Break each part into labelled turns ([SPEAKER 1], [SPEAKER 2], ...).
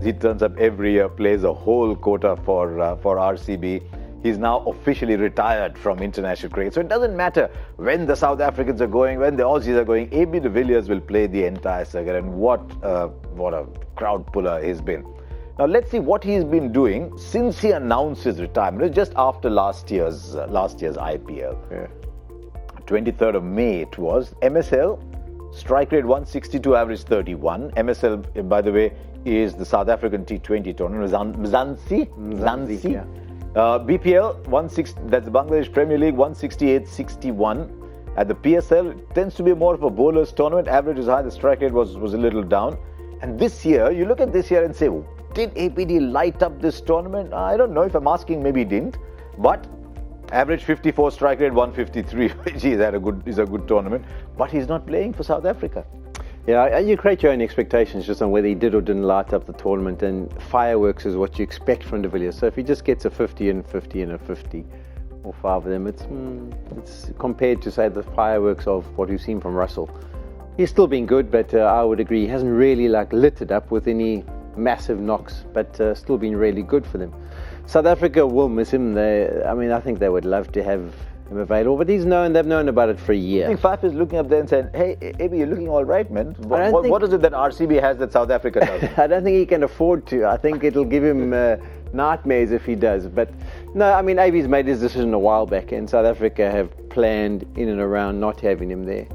[SPEAKER 1] He turns up every year, plays a whole quota for RCB. He's now officially retired from international cricket. So it doesn't matter when the South Africans are going, when the Aussies are going. AB de Villiers will play the entire circuit, and what a crowd puller he's been. Now let's see what he's been doing since he announced his retirement. It was just after last year's IPL.
[SPEAKER 2] Yeah.
[SPEAKER 1] 23rd of May it was. MSL, strike rate 162, average 31. MSL, by the way, is the South African T20 tournament. Mzansi.
[SPEAKER 2] Yeah.
[SPEAKER 1] BPL, 160, that's the Bangladesh Premier League, 168.61. At the PSL, it tends to be more of a bowler's tournament. Average is high, the strike rate was a little down. And this year, you look at this year and say, did APD light up this tournament? I don't know. If I'm asking, maybe he didn't. But average 54, strike rate 153. He's had a good tournament. But he's not playing for South Africa.
[SPEAKER 2] Yeah, you create your own expectations just on whether he did or didn't light up the tournament, and fireworks is what you expect from de Villiers. So if he just gets a 50 and 50 and a 50, or 5 of them, it's compared to, say, the fireworks of what we've seen from Russell. He's still been good, but I would agree he hasn't really lit it up with any massive knocks, but still been really good for them. South Africa will miss him. I think they would love to have him available, but they've known about it for a year.
[SPEAKER 1] I think Faf is looking up there and saying, hey, AB, you're looking all right, man. What is it that RCB has that South Africa doesn't?
[SPEAKER 2] I don't think he can afford to. I think it'll give him nightmares if he does. But no, AB's made his decision a while back, and South Africa have planned in and around not having him there.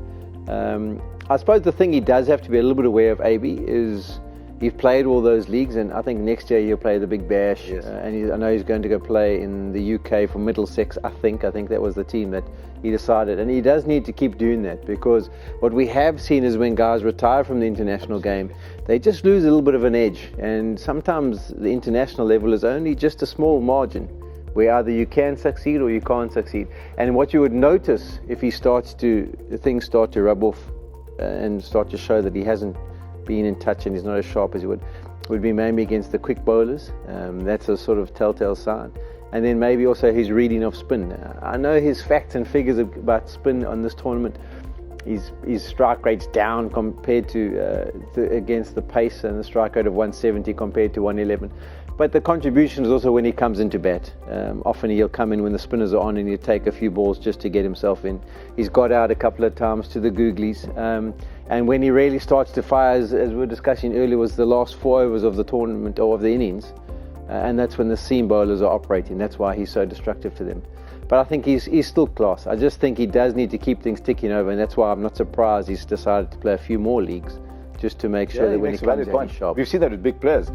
[SPEAKER 2] I suppose the thing he does have to be a little bit aware of, AB, is he's played all those leagues, and I think next year he'll play the Big Bash.
[SPEAKER 1] Yes.
[SPEAKER 2] And I know he's going to go play in the UK for Middlesex, I think that was the team that he decided. And he does need to keep doing that, because what we have seen is when guys retire from the international game, they just lose a little bit of an edge. And sometimes the international level is only just a small margin, where either you can succeed or you can't succeed. And what you would notice if things start to rub off and start to show that he hasn't been in touch and he's not as sharp as he would be maybe against the quick bowlers. That's a sort of telltale sign. And then maybe also his reading of spin. I know his facts and figures about spin on this tournament. His strike rate's down compared to against the pace, and the strike rate of 170 compared to 111. But the contribution is also when he comes into bat. Often he'll come in when the spinners are on, and he'll take a few balls just to get himself in. He's got out a couple of times to the googlies. And when he really starts to fire, as we were discussing earlier, was the last 4 overs of the tournament or of the innings. And that's when the seam bowlers are operating. That's why he's so destructive to them. But I think he's still class. I just think he does need to keep things ticking over, and that's why I'm not surprised he's decided to play a few more leagues, just to make sure that when he comes out, he's sharp.
[SPEAKER 1] We've seen that with big players.